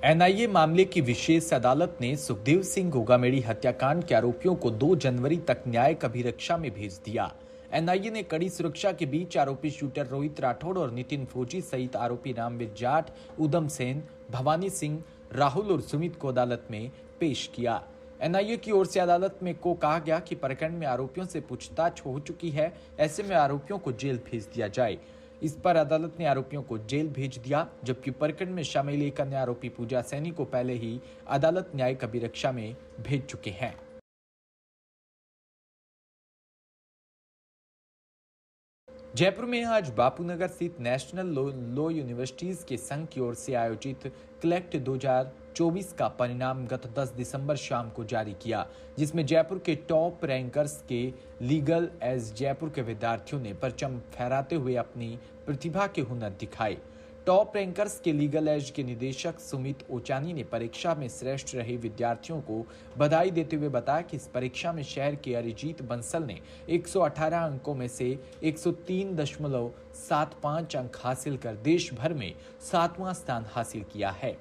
NIA मामले की विशेष अदालत ने सुखदेव सिंह गोगामेड़ी हत्याकांड के आरोपियों को 2 जनवरी तक न्यायिक अभिरक्षा में भेज दिया। एनआईए ने कड़ी सुरक्षा के बीच आरोपी शूटर रोहित राठौड़ और नितिन फौजी सहित आरोपी रामवीर जाट, उदम सेन, भवानी सिंह, राहुल और सुमित को अदालत में पेश किया। एनआईए की ओर से अदालत में को कहा गया कि प्रकरण में आरोपियों से पूछताछ हो चुकी है, ऐसे में आरोपियों को जेल भेज दिया जाए। इस पर अदालत ने आरोपियों को जेल भेज दिया, जबकि प्रकरण में शामिल एक अन्य आरोपी पूजा सैनी को पहले ही अदालत न्यायिक अभिरक्षा में भेज चुके हैं। जयपुर में आज बापूनगर स्थित नेशनल लॉ यूनिवर्सिटीज के संघ की ओर से आयोजित क्लेक्ट 2024 का परिणाम गत 10 दिसंबर शाम को जारी किया, जिसमें जयपुर के टॉप रैंकर्स के लीगल एज जयपुर के विद्यार्थियों ने परचम फहराते हुए अपनी प्रतिभा के हुनर दिखाए। टॉप रैंकर्स के लीगल एज के निदेशक सुमित ओचानी ने परीक्षा में श्रेष्ठ रहे विद्यार्थियों को बधाई देते हुए बताया कि इस परीक्षा में शहर के अरिजीत बंसल ने 118 अंकों में से 103.75 अंक हासिल कर देश भर में 7वां स्थान हासिल किया है।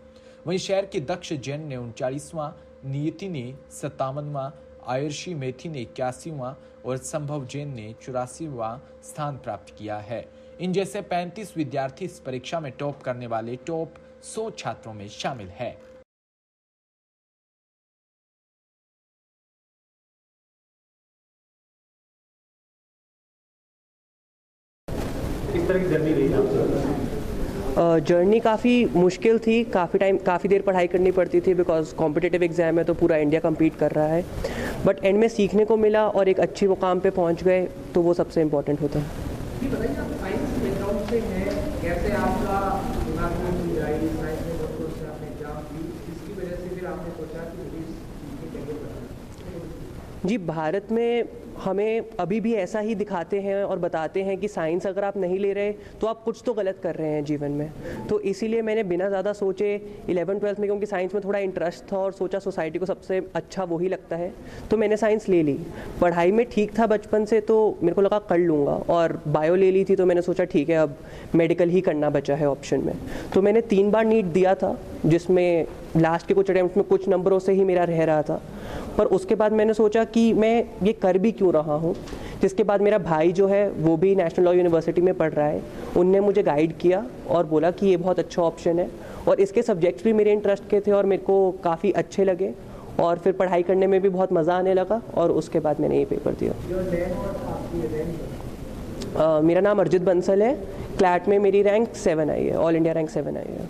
वहीं शहर के दक्ष जैन ने 39वां, नियति ने 57वां, आयुषी मेथी ने 81वां और संभव जैन ने 84वां स्थान प्राप्त किया है। इन जैसे 35 विद्यार्थी इस परीक्षा में टॉप करने वाले टॉप 100 छात्रों में शामिल है। किस तरह की जर्नी रही आपकी? जर्नी काफ़ी मुश्किल थी, काफ़ी देर पढ़ाई करनी पड़ती थी बिकॉज कॉम्पिटिटिव एग्जाम है तो पूरा इंडिया कम्पीट कर रहा है, बट एंड में सीखने को मिला और एक अच्छी मुकाम पे पहुंच गए, तो वो सबसे इम्पोर्टेंट होता है। बताइए, आप साइंस बैकग्राउंड से हैं, कैसे आपका दिमाग में साइंस में बहुत कुछ आपने एग्जाम दी, इसकी वजह से फिर आपने सोचा कि मुझे इसके कैरियर बनाना? जी, भारत में हमें अभी भी ऐसा ही दिखाते हैं और बताते हैं कि साइंस अगर आप नहीं ले रहे तो आप कुछ तो गलत कर रहे हैं जीवन में। तो इसीलिए मैंने बिना ज़्यादा सोचे 11th-12th में, क्योंकि साइंस में थोड़ा इंटरेस्ट था और सोचा सोसाइटी को सबसे अच्छा वही लगता है, तो मैंने साइंस ले ली। पढ़ाई में ठीक था बचपन से, तो मेरे को लगा कर लूँगा, और बायो ले ली थी तो मैंने सोचा ठीक है अब मेडिकल ही करना बचा है ऑप्शन में। तो मैंने 3 बार नीट दिया था, जिसमें लास्ट के कुछ अटेम्प्ट में कुछ नंबरों से ही मेरा रह रहा था, पर उसके बाद मैंने सोचा कि मैं ये कर भी क्यों रहा हूँ। जिसके बाद मेरा भाई जो है वो भी नेशनल लॉ यूनिवर्सिटी में पढ़ रहा है, उनने मुझे गाइड किया और बोला कि ये बहुत अच्छा ऑप्शन है, और इसके सब्जेक्ट्स भी मेरे इंटरेस्ट के थे और मेरे को काफ़ी अच्छे लगे, और फिर पढ़ाई करने में भी बहुत मज़ा आने लगा, और उसके बाद मैंने ये पेपर दिया। मेरा नाम अर्जित बंसल है, क्लैट में मेरी रैंक 7 आई है, ऑल इंडिया रैंक 7 आई है।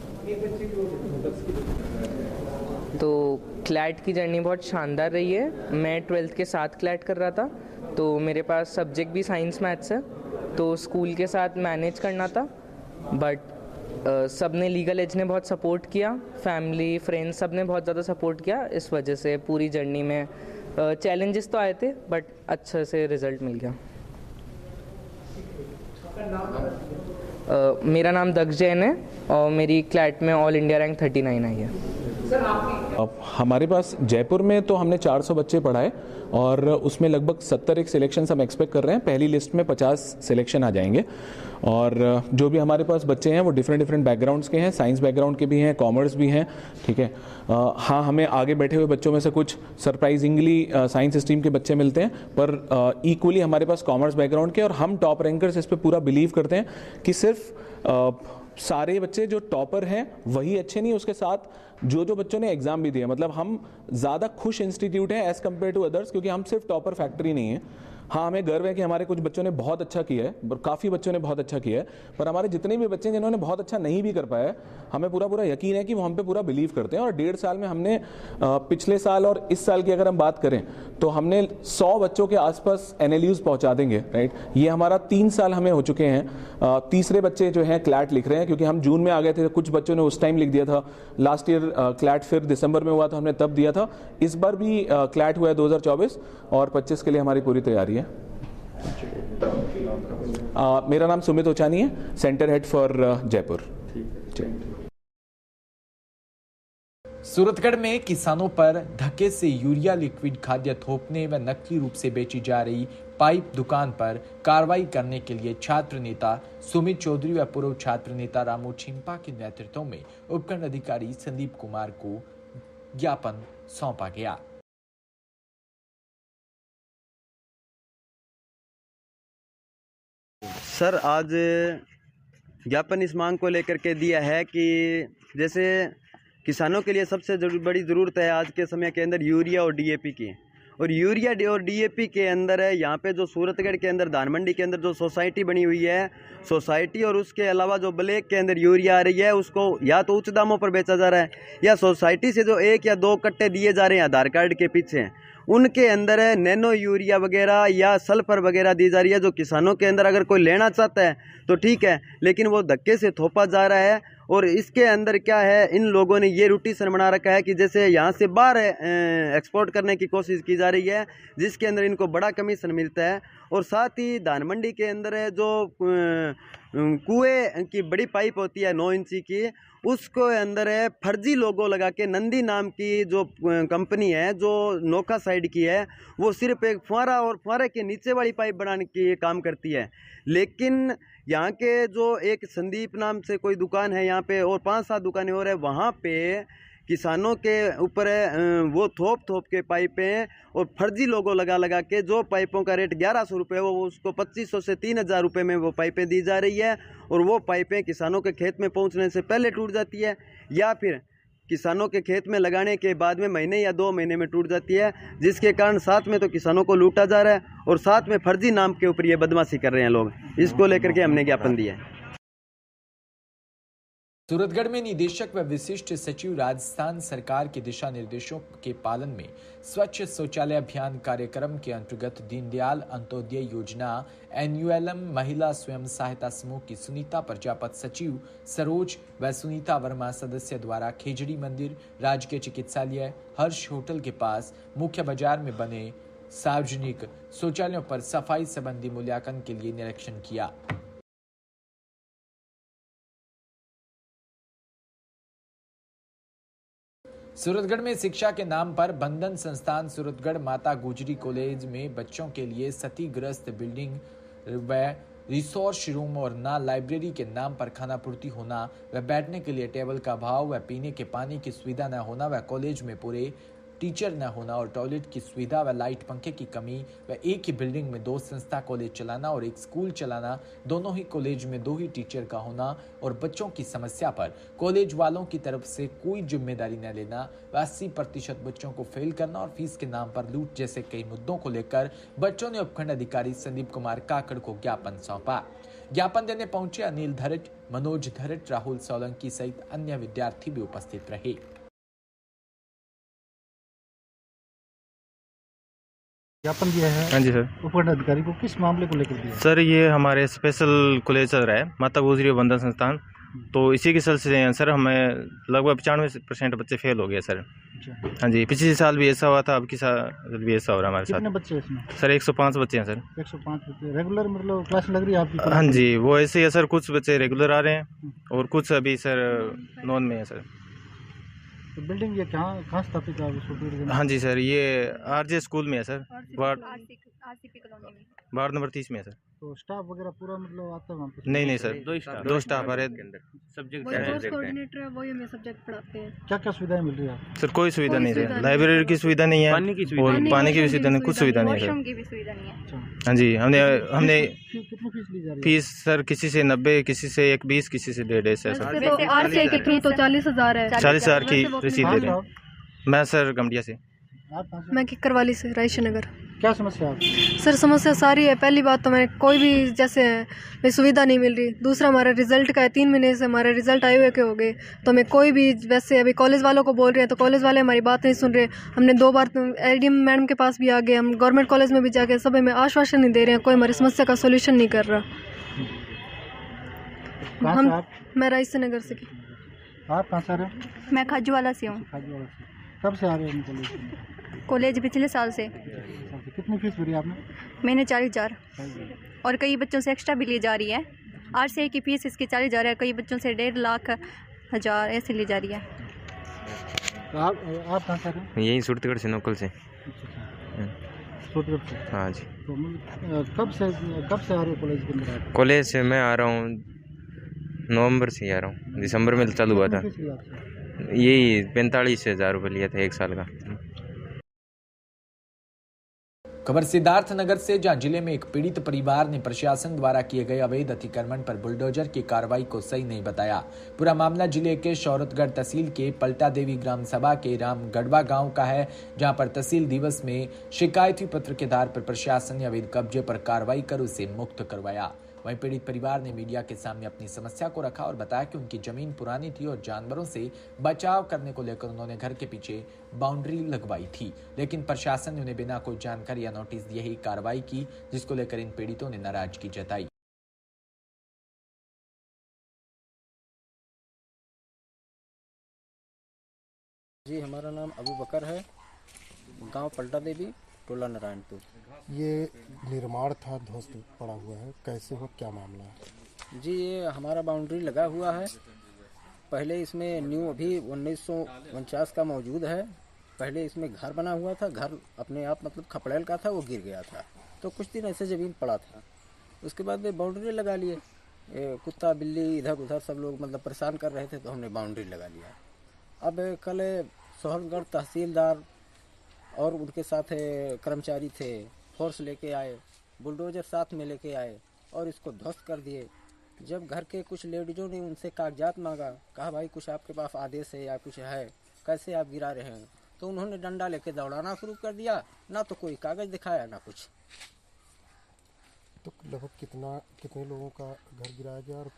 तो क्लैट की जर्नी बहुत शानदार रही है। मैं 12th के साथ क्लैट कर रहा था, तो मेरे पास सब्जेक्ट भी साइंस मैथ्स है, तो स्कूल के साथ मैनेज करना था, बट सब ने लीगल एज ने बहुत सपोर्ट किया, फैमिली फ्रेंड्स सब ने बहुत ज़्यादा सपोर्ट किया। इस वजह से पूरी जर्नी में चैलेंजेस तो आए थे, बट अच्छे से रिजल्ट मिल गया। मेरा नाम दक्ष जैन है और मेरी क्लैट में ऑल इंडिया रैंक 39 आई है। हमारे पास जयपुर में तो हमने 400 बच्चे पढ़ाए और उसमें लगभग 70 एक सिलेक्शन हम एक्सपेक्ट कर रहे हैं। पहली लिस्ट में 50 सिलेक्शन आ जाएंगे, और जो भी हमारे पास बच्चे हैं वो डिफरेंट बैकग्राउंड्स के हैं, साइंस बैकग्राउंड के भी हैं, कॉमर्स भी हैं, ठीक है। हाँ, हमें आगे बैठे हुए बच्चों में से कुछ सरप्राइजिंगली साइंस स्ट्रीम के बच्चे मिलते हैं, पर इक्वली हमारे पास कॉमर्स बैकग्राउंड के, और हम टॉप रैंकर्स इस पर पूरा बिलीव करते हैं कि सिर्फ सारे बच्चे जो टॉपर हैं वही अच्छे नहीं, उसके साथ जो बच्चों ने एग्जाम भी दिया, मतलब हम ज़्यादा खुश इंस्टीट्यूट हैं एज कम्पेयर टू अदर्स, क्योंकि हम सिर्फ टॉपर फैक्ट्री नहीं है। हाँ, हमें गर्व है कि हमारे कुछ बच्चों ने बहुत अच्छा किया है, काफ़ी बच्चों ने बहुत अच्छा किया है, पर हमारे जितने भी बच्चे जिन्होंने बहुत अच्छा नहीं भी कर पाया है, हमें पूरा यकीन है कि वो हम पे पूरा बिलीव करते हैं। और 1.5 साल में हमने पिछले साल और इस साल की अगर हम बात करें तो हमने 100 बच्चों के आसपास NLUs पहुंचा देंगे, राइट। ये हमारा 3 साल हमें हो चुके हैं। तीसरे बच्चे जो हैं क्लैट लिख रहे हैं, क्योंकि हम जून में आ गए थे, कुछ बच्चों ने उस टाइम लिख दिया था। लास्ट ईयर क्लैट फिर दिसंबर में हुआ था, हमने तब दिया था। इस बार भी क्लैट हुआ है 2024 और 25 के लिए हमारी पूरी तैयारी है। मेरा नाम सुमित ओचानी है, centre head for Jaipur. Suratgarh में किसानों पर धक्के से यूरिया लिक्विड खाद्य थोपने व नकली रूप से बेची जा रही पाइप दुकान पर कार्रवाई करने के लिए छात्र नेता सुमित चौधरी व पूर्व छात्र नेता रामू छिंपा के नेतृत्व में उपखंड अधिकारी संदीप कुमार को ज्ञापन सौंपा गया। सर, आज ज्ञापन इस मांग को लेकर के दिया है कि जैसे किसानों के लिए सबसे बड़ी ज़रूरत है आज के समय के अंदर यूरिया और डीएपी की, और यूरिया और डीएपी के अंदर है यहाँ पे जो सूरतगढ़ के अंदर धान मंडी के अंदर जो सोसाइटी बनी हुई है, सोसाइटी और उसके अलावा जो ब्लैक के अंदर यूरिया आ रही है उसको या तो उच्च दामों पर बेचा जा रहा है, या सोसाइटी से जो 1 या 2 कट्टे दिए जा रहे हैं आधार कार्ड के पीछे, उनके अंदर है नैनो यूरिया वगैरह या सल्फर वगैरह दी जा रही है, जो किसानों के अंदर अगर कोई लेना चाहता है तो ठीक है, लेकिन वो धक्के से थोपा जा रहा है। और इसके अंदर क्या है, इन लोगों ने ये रूटीन बना रखा है कि जैसे यहाँ से बाहर एक्सपोर्ट करने की कोशिश की जा रही है, जिसके अंदर इनको बड़ा कमीशन मिलता है। और साथ ही धान मंडी के अंदर है जो कुएं की बड़ी पाइप होती है 9 इंची की, उसको अंदर है फर्जी लोगो लगा के नंदी नाम की जो कंपनी है जो नोखा साइड की है, वो सिर्फ एक फुहारा और फुहारे के नीचे वाली पाइप बनाने की काम करती है। लेकिन यहाँ के जो एक संदीप नाम से कोई दुकान है यहाँ पे, और 5-7 दुकानें और है, वहाँ पे किसानों के ऊपर वो थोप के पाइपें और फर्जी लोगो लगा के जो पाइपों का रेट 1100 रुपये वो उसको 2500 से 3000 रुपये में वो पाइपें दी जा रही है, और वो पाइपें किसानों के खेत में पहुंचने से पहले टूट जाती है, या फिर किसानों के खेत में लगाने के बाद में महीने या 2 महीने में टूट जाती है, जिसके कारण साथ में तो किसानों को लूटा जा रहा है और साथ में फर्जी नाम के ऊपर ये बदमाशी कर रहे हैं लोग। इसको लेकर के हमने ज्ञापन दिया है। सूरतगढ़ में निदेशक व विशिष्ट सचिव राजस्थान सरकार के दिशा निर्देशों के पालन में स्वच्छ शौचालय अभियान कार्यक्रम के अंतर्गत दीनदयाल अंत्योदय योजना NULM महिला स्वयं सहायता समूह की सुनीता प्रजापत सचिव सरोज व सुनीता वर्मा सदस्य द्वारा खेजड़ी मंदिर, राजकीय चिकित्सालय, हर्ष होटल के पास मुख्य बाजार में बने सार्वजनिक शौचालयों पर सफाई संबंधी मूल्यांकन के लिए निरीक्षण किया। सूरतगढ़ में शिक्षा के नाम पर बंधन संस्थान सूरतगढ़ माता गुजरी कॉलेज में बच्चों के लिए क्षतिग्रस्त बिल्डिंग व रिसोर्स रूम और ना लाइब्रेरी के नाम पर खानापूर्ति होना व बैठने के लिए टेबल का अभाव व पीने के पानी की सुविधा न होना व कॉलेज में पूरे टीचर न होना और टॉयलेट की सुविधा व लाइट पंखे की कमी व एक ही बिल्डिंग में 2 संस्था कॉलेज चलाना और एक स्कूल चलाना, दोनों ही कॉलेज में 2 ही टीचर का होना और बच्चों की समस्या पर कॉलेज वालों की तरफ से कोई जिम्मेदारी न लेना व 80% बच्चों को फेल करना और फीस के नाम पर लूट जैसे कई मुद्दों को लेकर बच्चों ने उपखंड अधिकारी संदीप कुमार काकड़ को ज्ञापन सौंपा। ज्ञापन देने पहुंचे अनिल धरट, मनोज धरट, राहुल सोलंकी सहित अन्य विद्यार्थी भी उपस्थित रहे। ज्ञापन दिया है। हाँ जी सर। उपखंड अधिकारी को किस मामले को लेकर दिया? सर ये हमारे स्पेशल कॉलेज चल रहा है माता गुजरी बंधन संस्थान, तो इसी के सिलसिले में सर हमें लगभग 95% बच्चे फेल हो गए सर। अच्छा। हाँ जी, पिछले साल भी ऐसा हुआ था, अब की साल भी ऐसा हो रहा है हमारे साथ। कितने बच्चे हैं इसमें? सर 105 बच्चे हैं सर। 105 बच्चे रेगुलर मतलब क्लास लग रही है आपकी? हाँ जी, वो ऐसे ही है सर, कुछ बच्चे रेगुलर आ रहे हैं और कुछ अभी सर नॉन में है सर। तो बिल्डिंग ये कहाँ स्थापित है? हाँ जी सर, ये RJ स्कूल में है सर, वार्ड नंबर 30 में है सर। तो स्टाफ वगैरह पूरा मतलब आता है वहाँ पे? नहीं सर, 2 स्टाफ आ रहे हैं। सब्जेक्ट कोऑर्डिनेटर है, वो हमें सब्जेक्ट पढ़ाते हैं। क्या क्या सुविधाएं मिल रही है आपको? सर कोई सुविधा नहीं है, लाइब्रेरी की सुविधा नहीं है, पानी की सुविधा नहीं, कुछ सुविधा नहीं है सर। की भी सुविधा नहीं है। हाँ जी, हमने कितनी फीस ली जा रही है? फीस सर किसी से 90, किसी से 120, किसी से 150 है सर। तो RCA के थ्रू तो 40,000 है। 40,000 की रसीद दे रहे हैं। मैं सर गमडिया से। आप कहाँ से? मैं किकरवाली से, रायश नगर। क्या समस्या है आपकी? सर समस्या सारी है। पहली बात तो मैं कोई भी जैसे हमें सुविधा नहीं मिल रही। दूसरा हमारा रिजल्ट का है, 3 महीने से हमारे रिजल्ट आए हुए के हो गए, तो हमें कोई भी वैसे अभी कॉलेज वालों को बोल रहे हैं तो कॉलेज वाले हमारी बात नहीं सुन रहे। हमने 2 बार ADM मैडम के पास भी आ गए, हम गवर्नमेंट कॉलेज में भी जाके सब हमें आश्वासन नहीं दे रहे हैं, कोई हमारी समस्या का सोल्यूशन नहीं कर रहा। मैं रायश नगर से। आप कहाँ से आ रहे हो? मैं खाजूवाला से हूँ। खाजूवाला से। कब से आ रहे हैं कॉलेज में? कॉलेज पिछले साल से। कितनी फीस भरी आपने? मैंने 40,000 और कई बच्चों से एक्स्ट्रा भी ली जा रही है। RCA की फीस इसकी 40,000 है, कई बच्चों से 1.5 लाख हज़ार ऐसे ली जा रही है। तो आप कहाँ से आ रहे हैं? यही सूरतगढ़ से, नोकल से। सूरतगढ़ से। हाँ जी। तो कब से आ रहे हो कॉलेज के अंदर आप? कॉलेज से मैं आ रहा हूँ नवंबर से ही आ रहा हूँ, दिसंबर में चालू हुआ था। कितने फीस लिया आपसे? यही 45,000 रुपये लिया था 1 साल का। खबर सिद्धार्थनगर से, जहां जिले में एक पीड़ित परिवार ने प्रशासन द्वारा किए गए अवैध अतिक्रमण पर बुलडोजर की कार्रवाई को सही नहीं बताया। पूरा मामला जिले के शौरतगढ़ तहसील के पलटा देवी ग्राम सभा के रामगढ़वा गांव का है, जहां पर तहसील दिवस में शिकायती पत्र के आधार पर प्रशासन ने अवैध कब्जे पर कार्रवाई कर उसे मुक्त करवाया। वहीं पीड़ित परिवार ने मीडिया के सामने अपनी समस्या को रखा और बताया कि उनकी जमीन पुरानी थी और जानवरों से बचाव करने को लेकर उन्होंने घर के पीछे बाउंड्री लगवाई थी, लेकिन प्रशासन ने उन्हें बिना कोई जानकारी या नोटिस दिए ही कार्रवाई की, जिसको लेकर इन पीड़ितों ने नाराजगी जताई। जी, हमारा नाम अबू बकर है, गांव पलटा देवी, टोला नारायणपुर। ये निर्माण था ध्वस्त पड़ा हुआ है, कैसे हो, क्या मामला है? जी, ये हमारा बाउंड्री लगा हुआ है। पहले इसमें न्यू अभी 1949 का मौजूद है। पहले इसमें घर बना हुआ था, घर अपने आप मतलब खपड़ेल का था, वो गिर गया था, तो कुछ दिन ऐसे ज़मीन पड़ा था। उसके बाद में बाउंड्री लगा लिए। कुत्ता बिल्ली इधर उधर सब लोग मतलब परेशान कर रहे थे, तो हमने बाउंड्री लगा लिया। अब कल सोहनगढ़ तहसीलदार और उनके साथ कर्मचारी थे, फोर्स लेके आए, बुलडोजर साथ में लेके आए और इसको ध्वस्त कर दिए। जब घर के कुछ लेडीजों ने उनसे कागजात मांगा, कहा भाई कुछ आपके पास आदेश है या कुछ है, कैसे आप गिरा रहे हैं, तो उन्होंने डंडा लेके दौड़ाना शुरू कर दिया। ना तो कोई कागज दिखाया ना कुछ। तो लगभग कितने लोगों का घर गिराया गया और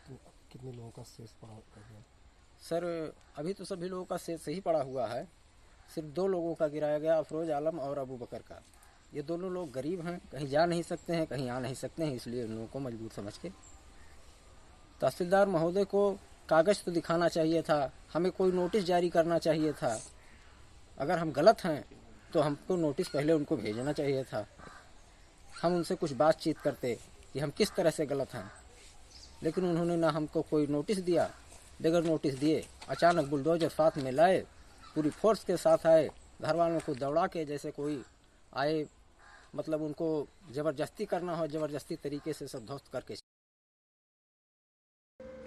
कितने लोगों का शेष पड़ा गया? सर, अभी तो सभी लोगों का शेष ही पड़ा हुआ है। सिर्फ 2 लोगों का गिराया गया, अफरोज आलम और अबू बकर का। ये दोनों लोग गरीब हैं, कहीं जा नहीं सकते हैं, कहीं आ नहीं सकते हैं, इसलिए उन लोगों को मजबूर समझ के तहसीलदार महोदय को कागज तो दिखाना चाहिए था, हमें कोई नोटिस जारी करना चाहिए था। अगर हम गलत हैं तो हमको नोटिस पहले उनको भेजना चाहिए था, हम उनसे कुछ बातचीत करते कि हम किस तरह से गलत हैं। लेकिन उन्होंने ना हमको कोई नोटिस दिया, बगैर नोटिस दिए अचानक बुलडोजर साथ में लाए, पूरी फोर्स के साथ आए, घर वालों को दौड़ा के जैसे कोई आए, मतलब उनको जबरदस्ती करना हो, जबरदस्ती तरीके से सब ध्वस्त करके।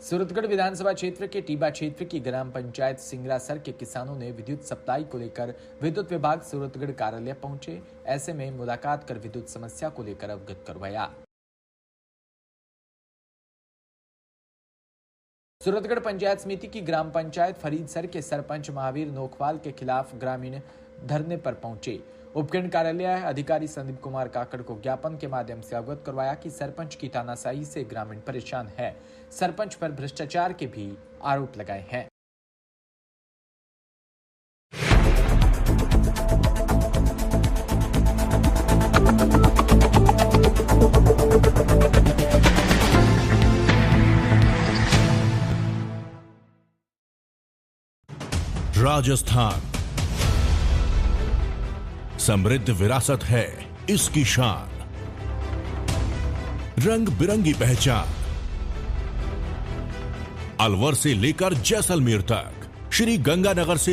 सूरतगढ़ विधानसभा क्षेत्र के टीबा क्षेत्र की ग्राम पंचायत सिंगरासर के किसानों ने विद्युत सप्लाई को लेकर विद्युत विभाग सूरतगढ़ कार्यालय पहुंचे। ऐसे में मुलाकात कर विद्युत समस्या को लेकर अवगत करवाया। सूरतगढ़ पंचायत समिति की ग्राम पंचायत फरीदसर के सरपंच महावीर नोखवाल के खिलाफ ग्रामीण धरने पर पहुंचे। उपखंड कार्यालय अधिकारी संदीप कुमार काकड़ को ज्ञापन के माध्यम से अवगत करवाया कि सरपंच की तानाशाही से ग्रामीण परेशान है। सरपंच पर भ्रष्टाचार के भी आरोप लगाए हैं। राजस्थान समृद्ध विरासत है इसकी शान, रंग बिरंगी पहचान। अलवर से लेकर जैसलमेर तक, श्री गंगानगर से